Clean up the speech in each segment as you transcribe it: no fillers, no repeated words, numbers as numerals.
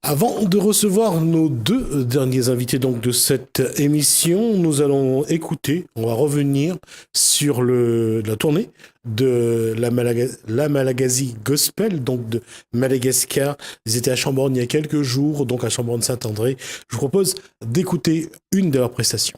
Avant de recevoir nos deux derniers invités donc de cette émission, nous allons écouter, on va revenir sur la tournée de la Malagasy Gospel, donc de Madagascar. Ils étaient à Chambord il y a quelques jours, donc à Chambord-Saint-André. Je vous propose d'écouter une de leurs prestations.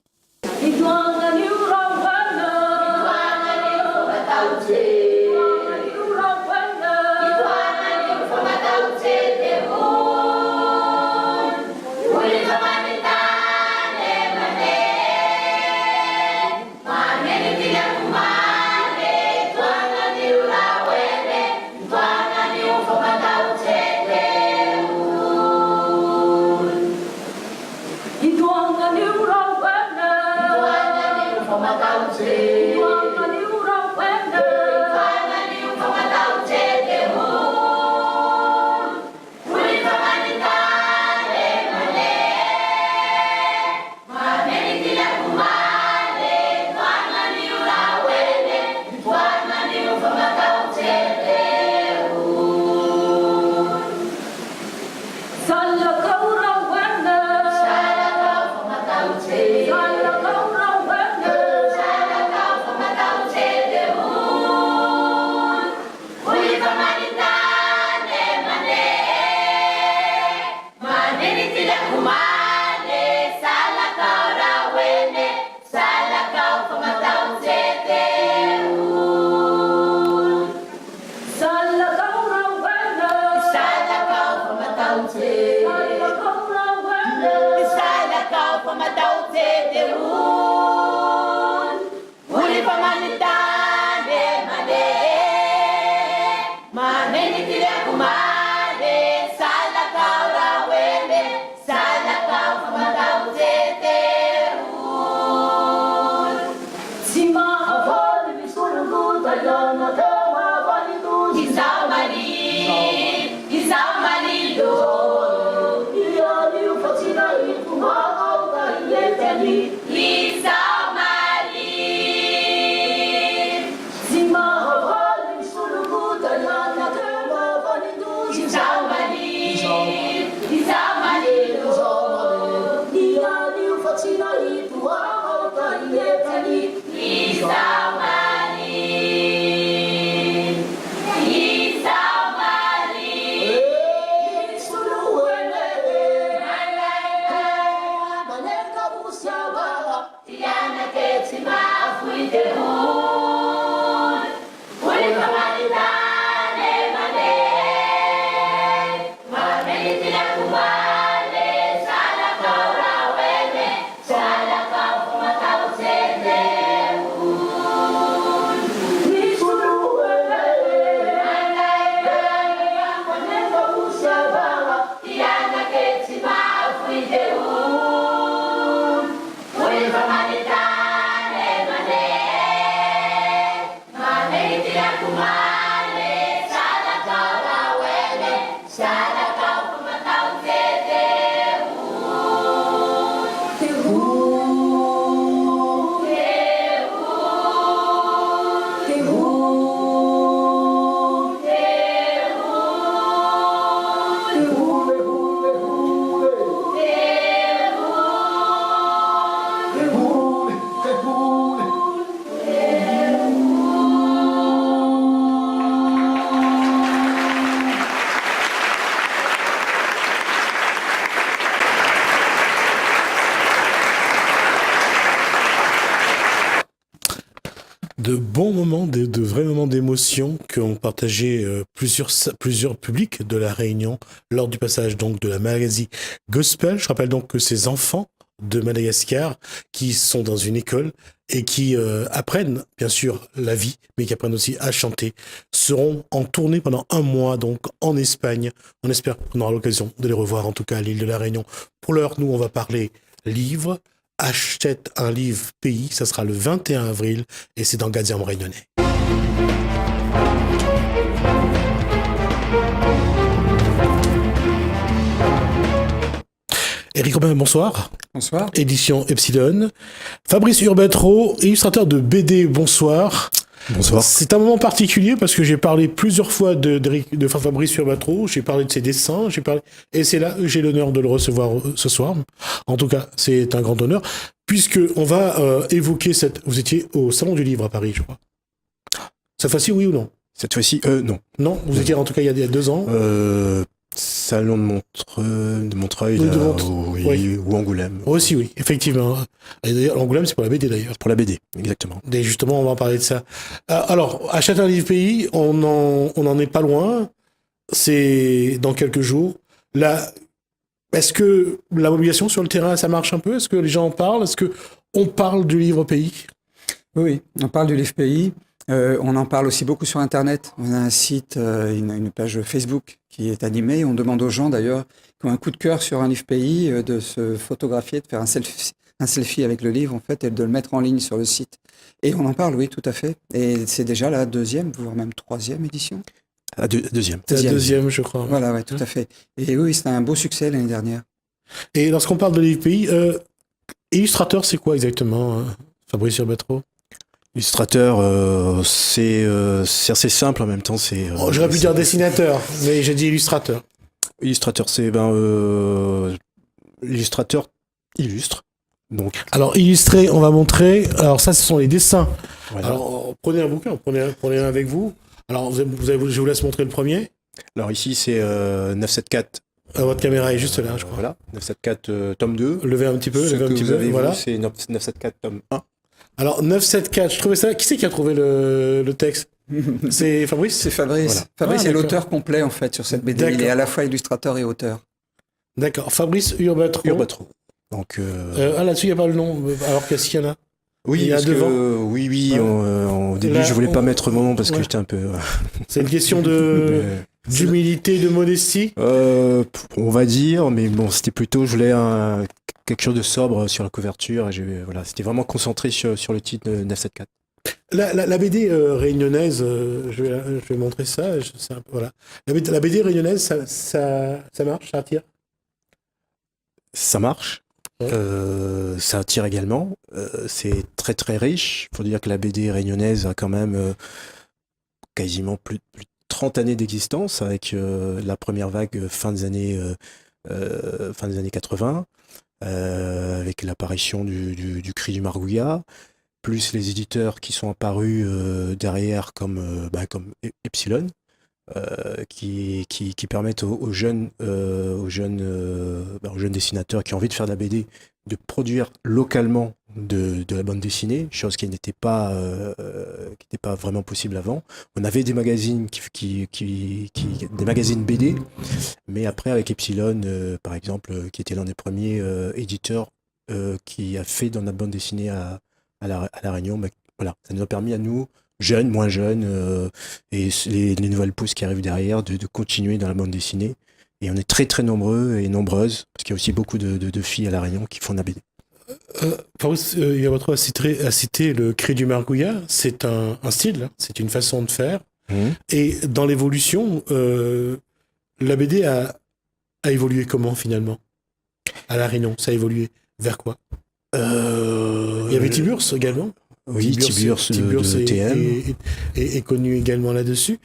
De bons moments, de vrais moments d'émotion qu'ont partagé plusieurs publics de la Réunion lors du passage donc de la Malagasy Gospel. Je rappelle donc que ces enfants de Madagascar qui sont dans une école et qui apprennent bien sûr la vie, mais qui apprennent aussi à chanter, seront en tournée pendant un mois donc en Espagne. On espère qu'on aura l'occasion de les revoir en tout cas à l'île de la Réunion. Pour l'heure, nous on va parler livres. Achète un livre pays, ça sera le 21 avril et c'est dans Gadiam Réunionnais. Éric Robin, bonsoir. Bonsoir. Édition Epsilon. Fabrice Urbetro, illustrateur de BD, bonsoir. Bonsoir. C'est un moment particulier parce que j'ai parlé plusieurs fois de Fabrice Urbatro, j'ai parlé de ses dessins, et c'est là que j'ai l'honneur de le recevoir ce soir. En tout cas, c'est un grand honneur, puisque on va évoquer Vous étiez au Salon du Livre à Paris, je crois. Cette fois-ci, oui ou non? Cette fois-ci, non. Non, vous étiez en tout cas il y a 2 ans. Salon de Montreuil, Oui, oui, ou Angoulême. Aussi, oui, effectivement. Et d'ailleurs, l'Angoulême, c'est pour la BD d'ailleurs. Pour la BD, exactement. Et justement, on va en parler de ça. Alors, à Châtain-Livre-Pays, on en est pas loin. C'est dans quelques jours. Là, est-ce que la mobilisation sur le terrain, ça marche un peu? Est-ce que les gens en parlent? Est-ce que on parle du livre pays? Oui, on parle du livre pays. On en parle aussi beaucoup sur Internet. On a un site, une page Facebook qui est animée. On demande aux gens d'ailleurs qui ont un coup de cœur sur un livre pays de se photographier, de faire un selfie avec le livre en fait et de le mettre en ligne sur le site. Et on en parle, oui, tout à fait. Et c'est déjà la 2e, voire même 3e édition. Deuxième. C'est la 2e, je crois. Voilà, ouais, tout à fait. Et oui, c'était un beau succès l'année dernière. Et lorsqu'on parle de livre pays, illustrateur, c'est quoi exactement, Fabrice Urbatro? Illustrateur, c'est assez simple en même temps. J'aurais pu dire dessinateur, mais j'ai dit illustrateur. Illustrateur, l'illustrateur illustre. Donc. Alors, illustrer, on va montrer. Alors, ça, ce sont les dessins. Voilà. Alors, prenez un bouquin, prenez un avec vous. Alors, je vous laisse montrer le premier. Alors, ici, c'est 974. Votre caméra est juste là, je crois. Voilà, 974 tome 2. Levez un petit peu, Ce levez un que petit vous peu. avez Voilà. vu, c'est 974 tome 1. Alors, 974, je trouvais ça. Qui c'est qui a trouvé le texte? C'est Fabrice? C'est Fabrice. Voilà. Fabrice est d'accord. l'auteur complet en fait sur cette BD. Il est à la fois illustrateur et auteur. D'accord. Fabrice Urbatro. Donc, là-dessus, il n'y a pas le nom. Alors, qu'est-ce qu'il y en a? oui, il y a parce devant. Oui, Ouais. au début, Là, je voulais pas mettre mon nom parce que ouais. j'étais un peu. C'est une question d'humilité, de modestie. On va dire, mais bon, c'était plutôt, je voulais quelque chose de sobre sur la couverture. Et voilà, c'était vraiment concentré sur le titre de 974. La BD réunionnaise, je vais montrer ça. Voilà. La BD réunionnaise, ça marche, ça attire. Ça marche. Ouais. Ça attire également. C'est très très riche. Il faut dire que la BD réunionnaise a quand même quasiment plus de 30 années d'existence avec la première vague fin des années 80, avec l'apparition du Cri du Margouillat, plus les éditeurs qui sont apparus derrière comme Epsilon. Qui permettent aux jeunes dessinateurs qui ont envie de faire de la BD de produire localement de la bande dessinée, chose qui n'était pas vraiment possible avant. On avait des magazines des magazines BD, mais après avec Epsilon par exemple, qui était l'un des premiers éditeurs qui a fait dans la bande dessinée à la Réunion, voilà, ça nous a permis à nous, jeunes, moins jeunes, et les nouvelles pousses qui arrivent derrière, de continuer dans la bande dessinée. Et on est très très nombreux et nombreuses, parce qu'il y a aussi beaucoup de filles à La Réunion qui font de la BD. Fabrice Urbatro a cité le Cri du Margouillat. C'est un style, c'est une façon de faire. Et dans l'évolution, la BD a évolué comment finalement? À La Réunion, ça a évolué vers quoi? Il y avait Tiburce également. Oui, Tiburce de TM. est connu également là-dessus.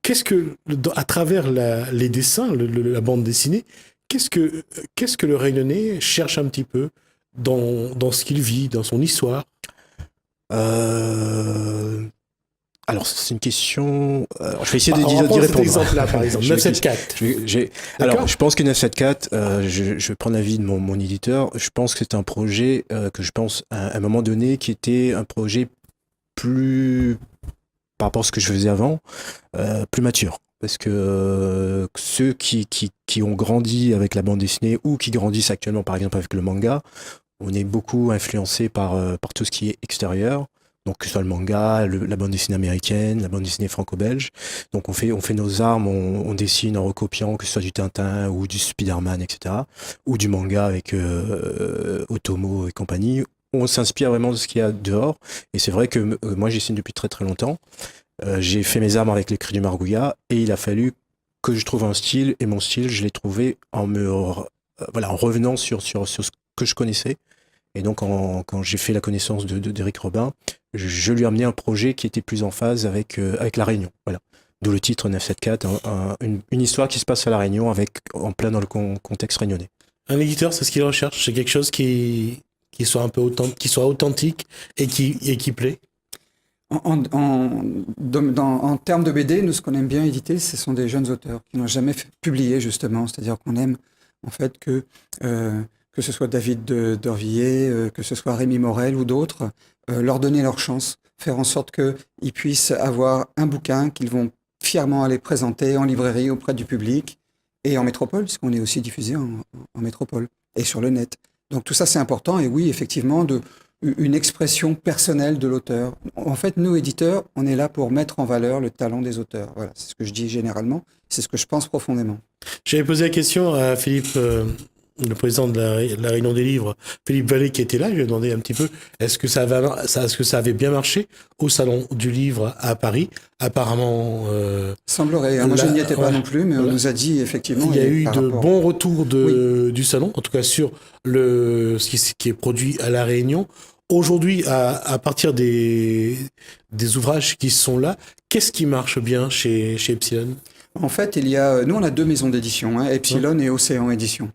Qu'est-ce que, à travers les dessins, la bande dessinée, qu'est-ce que le Réunionnais cherche un petit peu dans ce qu'il vit, dans son histoire? Alors, c'est une question. Je vais essayer d'y répondre. Cet exemple-là, par exemple, 974. Alors, je pense que 974, je vais prendre l'avis de mon éditeur. Je pense que c'est un projet que je pense à un moment donné qui était un projet plus, par rapport à ce que je faisais avant, plus mature. Parce que ceux qui ont grandi avec la bande dessinée ou qui grandissent actuellement, par exemple, avec le manga, on est beaucoup influencé par tout ce qui est extérieur. Donc que ce soit le manga, la bande dessinée américaine, la bande dessinée franco-belge. Donc on fait nos armes, on dessine en recopiant, que ce soit du Tintin ou du Spider-Man, etc. Ou du manga avec Otomo et compagnie. On s'inspire vraiment de ce qu'il y a dehors. Et c'est vrai que moi je dessine depuis très très longtemps. J'ai fait mes armes avec les Cris du Margouillat et il a fallu que je trouve un style. Et mon style, je l'ai trouvé en revenant sur ce que je connaissais. Et donc, quand j'ai fait la connaissance d'Éric Robin, je lui ai amené un projet qui était plus en phase avec La Réunion. Voilà. D'où le titre 974, une histoire qui se passe à La Réunion en plein dans le contexte réunionnais. Un éditeur, c'est ce qu'il recherche, c'est quelque chose qui soit un peu qui soit authentique et qui plaît. En termes de BD, nous, ce qu'on aime bien éditer, ce sont des jeunes auteurs qui n'ont jamais publié, justement. C'est-à-dire qu'on aime, en fait, que ce soit David d'Orvilliers, que ce soit Rémi Morel ou d'autres, leur donner leur chance, faire en sorte qu'ils puissent avoir un bouquin qu'ils vont fièrement aller présenter en librairie auprès du public et en métropole, puisqu'on est aussi diffusé en métropole et sur le net. Donc tout ça, c'est important. Et oui, effectivement, une expression personnelle de l'auteur. En fait, nous, éditeurs, on est là pour mettre en valeur le talent des auteurs. Voilà, c'est ce que je dis généralement, c'est ce que je pense profondément. J'avais posé la question à Philippe, le président de la Réunion des livres, Philippe Vallée, qui était là. Je lui ai demandé un petit peu est-ce que ça avait bien marché au Salon du Livre à Paris. Apparemment... semblerait. Moi, je n'y étais pas non plus, mais on nous a dit effectivement... Il y a eu de bons retours du salon, en tout cas sur ce qui est produit à La Réunion. Aujourd'hui, à partir des ouvrages qui sont là, qu'est-ce qui marche bien chez Epsilon ? En fait, nous, on a 2 maisons d'édition, Epsilon et Océan Édition.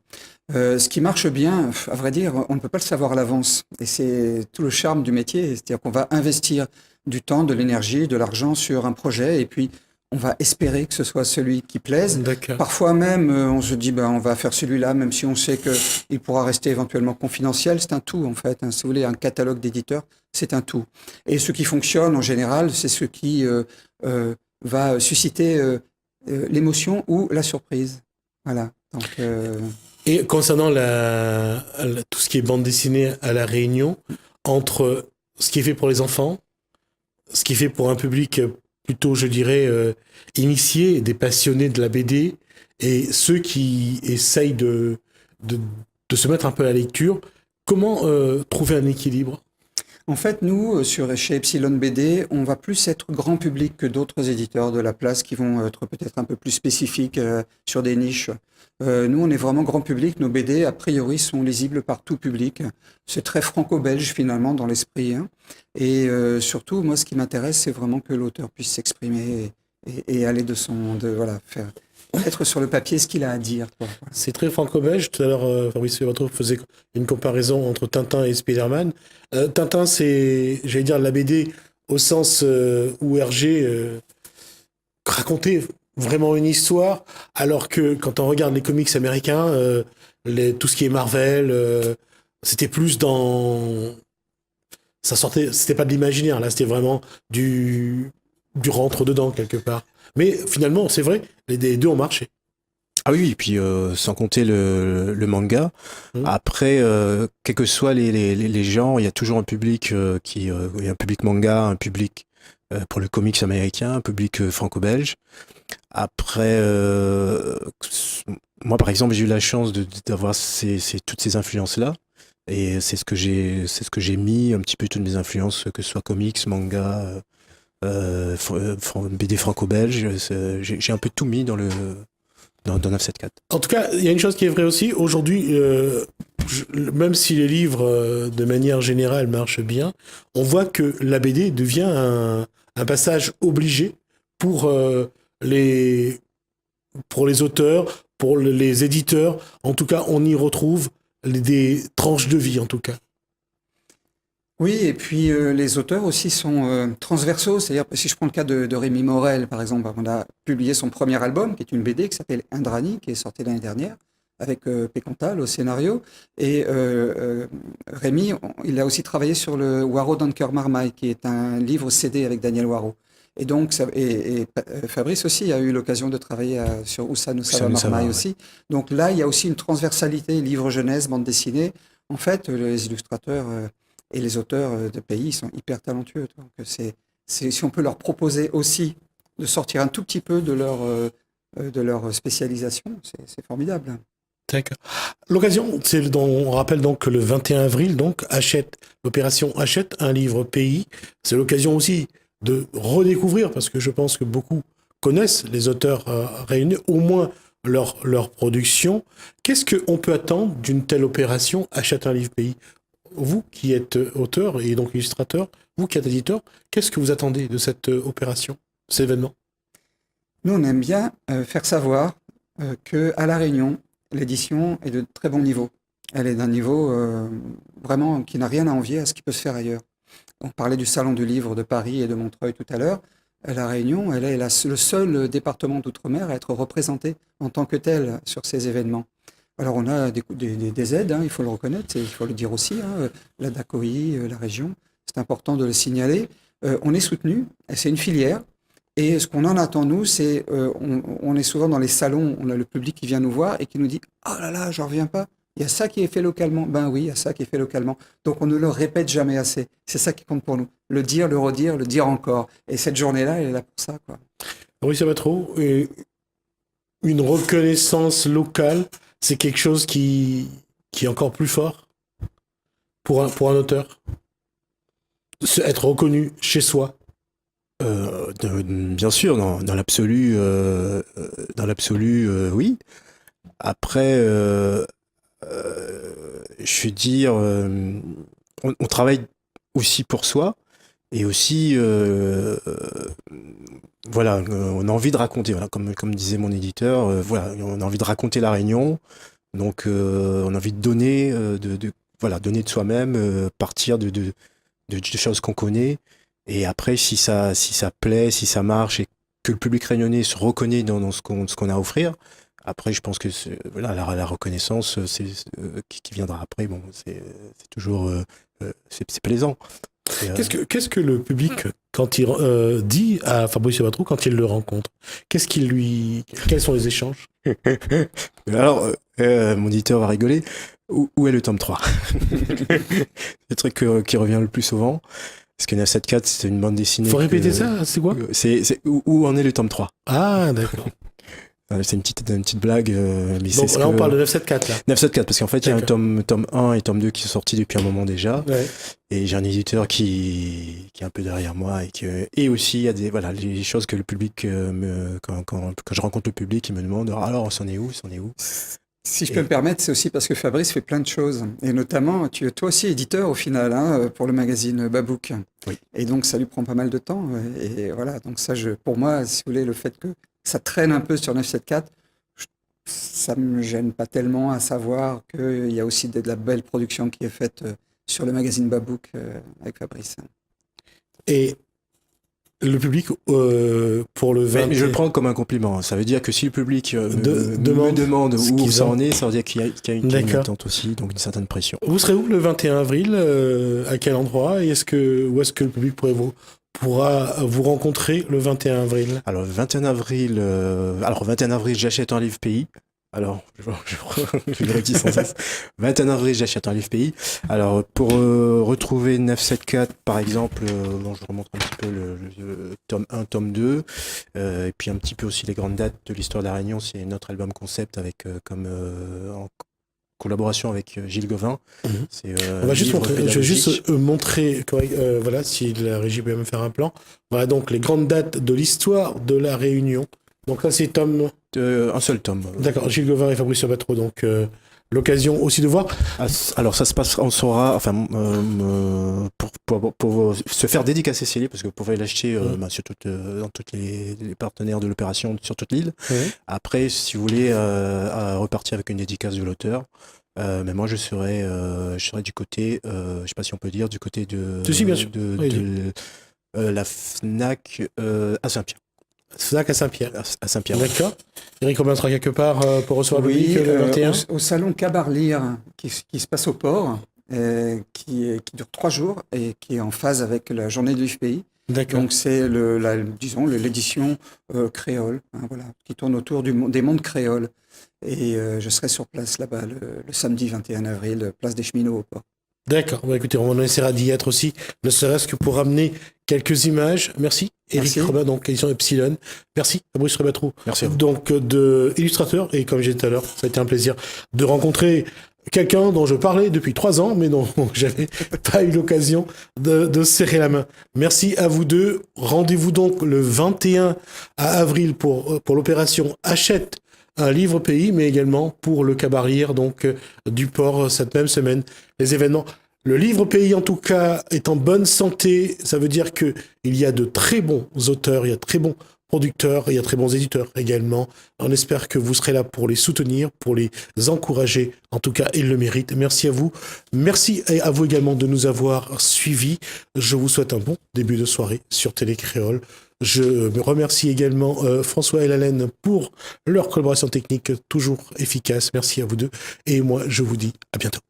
Ce qui marche bien, à vrai dire, on ne peut pas le savoir à l'avance. Et c'est tout le charme du métier. C'est-à-dire qu'on va investir du temps, de l'énergie, de l'argent sur un projet et puis on va espérer que ce soit celui qui plaise. D'accord. Parfois même, on se dit, on va faire celui-là, même si on sait qu'il pourra rester éventuellement confidentiel. C'est un tout, en fait. Si vous voulez, un catalogue d'éditeurs, c'est un tout. Et ce qui fonctionne, en général, c'est ce qui va susciter l'émotion ou la surprise. Voilà. Donc, Et concernant tout ce qui est bande dessinée à La Réunion, entre ce qui est fait pour les enfants, ce qui est fait pour un public plutôt, je dirais, initié, des passionnés de la BD, et ceux qui essayent de se mettre un peu à la lecture, comment trouver un équilibre ? En fait, nous, chez Epsilon BD, on va plus être grand public que d'autres éditeurs de la place qui vont être peut-être un peu plus spécifiques sur des niches. Nous, on est vraiment grand public. Nos BD, a priori, sont lisibles par tout public. C'est très franco-belge, finalement, dans l'esprit. Et surtout, moi, ce qui m'intéresse, c'est vraiment que l'auteur puisse s'exprimer et aller faire être sur le papier ce qu'il a à dire. Voilà. C'est très franco-belge. Tout à l'heure, Fabrice Févatreau faisait une comparaison entre Tintin et Spider-Man. Tintin, c'est, j'allais dire, la BD au sens où Hergé racontait vraiment une histoire, alors que quand on regarde les comics américains, tout ce qui est Marvel, c'était plus dans... Ça sortait, c'était pas de l'imaginaire, là, c'était vraiment du rentre-dedans, quelque part. Mais finalement, c'est vrai, les deux ont marché. Ah oui, et puis sans compter le manga. Après, quels que soient les genres, il y a toujours un public il y a un public manga, un public pour le comics américain, un public franco-belge. Après, moi par exemple, j'ai eu la chance d'avoir toutes ces influences-là. Et c'est ce que j'ai mis un petit peu toutes mes influences, que ce soit comics, manga, BD franco-belge. J'ai un peu tout mis dans 974. En tout cas, il y a une chose qui est vraie aussi. Aujourd'hui, même si les livres, de manière générale, marchent bien, on voit que la BD devient un passage obligé pour les auteurs, pour les éditeurs. En tout cas, on y retrouve des tranches de vie, en tout cas. Oui, et puis les auteurs aussi sont transversaux. C'est-à-dire, si je prends le cas de Rémi Morel, par exemple, on a publié son premier album, qui est une BD qui s'appelle Indrani, qui est sortie l'année dernière, avec Pécantal au scénario. Et Rémi, il a aussi travaillé sur le Waro Dunker Marmaille, qui est un livre CD avec Daniel Waro. Et donc, Fabrice aussi a eu l'occasion de travailler sur Oussa Noussa Marmaille aussi. Donc là, il y a aussi une transversalité, livre jeunesse, bande dessinée. En fait, les illustrateurs et les auteurs de pays sont hyper talentueux. Donc si on peut leur proposer aussi de sortir un tout petit peu de leur spécialisation, c'est formidable. D'accord. L'occasion, on rappelle donc que le 21 avril, donc, l'opération Achète un livre pays. C'est l'occasion aussi de redécouvrir, parce que je pense que beaucoup connaissent les auteurs réunis, au moins leur production. Qu'est-ce qu'on peut attendre d'une telle opération Achète un livre pays ? vous qui êtes auteur et donc illustrateur, vous qui êtes éditeur, qu'est-ce que vous attendez de cette opération, cet événement? Nous, on aime bien faire savoir qu'à La Réunion, l'édition est de très bon niveau. Elle est d'un niveau vraiment qui n'a rien à envier à ce qui peut se faire ailleurs. On parlait du Salon du Livre de Paris et de Montreuil tout à l'heure. La Réunion, elle est le seul département d'outre-mer à être représenté en tant que tel sur ces événements. Alors on a des aides, hein, il faut le reconnaître, il faut le dire aussi, hein, la DACOI, la région, c'est important de le signaler. On est soutenu, c'est une filière, et ce qu'on en attend nous, c'est, on est souvent dans les salons, on a le public qui vient nous voir et qui nous dit « Oh là là, j'en reviens pas, il y a ça qui est fait localement. » Ben oui, il y a ça qui est fait localement. Donc on ne le répète jamais assez, c'est ça qui compte pour nous. Le dire, le redire, le dire encore. Et cette journée-là, elle est là pour ça, quoi. Oui, ça va trop. Une reconnaissance locale, c'est quelque chose qui est encore plus fort pour un auteur. Être reconnu chez soi. Bien sûr, dans l'absolu, oui. Après, je veux dire, on travaille aussi pour soi et aussi, voilà, on a envie de raconter, voilà, comme disait mon éditeur, voilà, on a envie de raconter La Réunion, donc on a envie de donner, voilà, donner de soi-même, partir de choses qu'on connaît. Et après, si ça plaît, si ça marche et que le public réunionnais se reconnaît dans ce qu'on a à offrir, après, je pense que voilà, la reconnaissance qui viendra après, bon, c'est toujours c'est plaisant. Qu'est-ce que le public, quand il dit à Fabrice Batrou, quand il le rencontre, quels sont les échanges? Alors, mon éditeur va rigoler. Où est le tome 3? C'est le truc qui revient le plus souvent. Parce que 974, c'est une bande dessinée. Faut répéter ça, c'est quoi? C'est où en est le tome 3? Ah, d'accord. C'est une petite blague. Mais donc là, on parle de 974, là. 974, parce qu'en fait, il y a un tome 1 et tome 2 qui sont sortis depuis un moment déjà. Ouais. Et j'ai un éditeur qui est un peu derrière moi. Et aussi, il y a voilà, les choses que le public, quand je rencontre le public, il me demande alors, c'en est où? Si je peux me permettre, c'est aussi parce que Fabrice fait plein de choses. Et notamment, tu es toi aussi éditeur au final, hein, pour le magazine Babouk. Oui. Et donc, ça lui prend pas mal de temps. Et voilà, donc ça, pour moi, si vous voulez, le fait que ça traîne un peu sur 974, ça ne me gêne pas tellement à savoir qu'il y a aussi de la belle production qui est faite sur le magazine Babouk avec Fabrice. Et le public, pour le 20... Mais je le prends comme un compliment. Ça veut dire que si le public me demande où ça en est, ça veut dire qu'il y a une attente aussi, donc une certaine pression. Vous serez où le 21 avril? À quel endroit? Et où est-ce que le public pourra vous rencontrer le 21 avril? Alors, le 21 avril, j'achète un livre pays. Alors, je vérifie sans cesse. 21 avril, j'achète un livre pays. Alors, pour retrouver 974, par exemple, bon, je remonte un petit peu le tome 1, tome 2, et puis un petit peu aussi les grandes dates de l'histoire de La Réunion. C'est notre album concept avec, en collaboration avec Gilles Gauvin. On va juste montrer, je vais juste montrer, voilà, si la régie peut me faire un plan. Voilà donc les grandes dates de l'histoire de La Réunion. Donc là, c'est tome... un seul tome. D'accord, Gilles Gauvin et Fabrice Batrou, donc l'occasion aussi de voir. Alors ça se passe, on saura, enfin, pour se faire dédicacer ces livres, parce que vous pouvez l'acheter dans tous les partenaires de l'opération sur toute l'île. Après, si vous voulez repartir avec une dédicace de l'auteur, mais moi je serai du côté, je sais pas si on peut dire, du côté de la FNAC à Saint-Pierre. FNAC à Saint-Pierre. À Saint-Pierre. D'accord. Eric Robin sera quelque part pour recevoir le public le 21 au salon Cabarlire qui se passe au port, qui dure 3 jours et qui est en phase avec la journée du pays. D'accord. Donc c'est l'édition créole, hein, voilà, qui tourne autour des mondes créoles. Et je serai sur place là-bas le samedi 21 avril, place des Cheminots au port. D'accord. Bon, écoutez, on essaiera d'y être aussi, ne serait-ce que pour ramener quelques images. Merci. Eric Robin, donc édition Epsilon. Merci, Fabrice Batrou. Merci à vous. Donc, illustrateur, et comme j'ai dit tout à l'heure, ça a été un plaisir de rencontrer quelqu'un dont je parlais depuis 3 ans, mais dont j'avais pas eu l'occasion de serrer la main. Merci à vous deux. Rendez-vous donc le 21 avril pour l'opération Achète un livre pays, mais également pour le Cabarlier, donc du port cette même semaine. Les événements. Le livre pays, en tout cas, est en bonne santé. Ça veut dire qu'il y a de très bons auteurs, il y a de très bons producteurs, il y a de très bons éditeurs également. On espère que vous serez là pour les soutenir, pour les encourager. En tout cas, ils le méritent. Merci à vous. Merci à vous également de nous avoir suivis. Je vous souhaite un bon début de soirée sur Télé Créole. Je me remercie également François et Hélène pour leur collaboration technique toujours efficace. Merci à vous deux. Et moi, je vous dis à bientôt.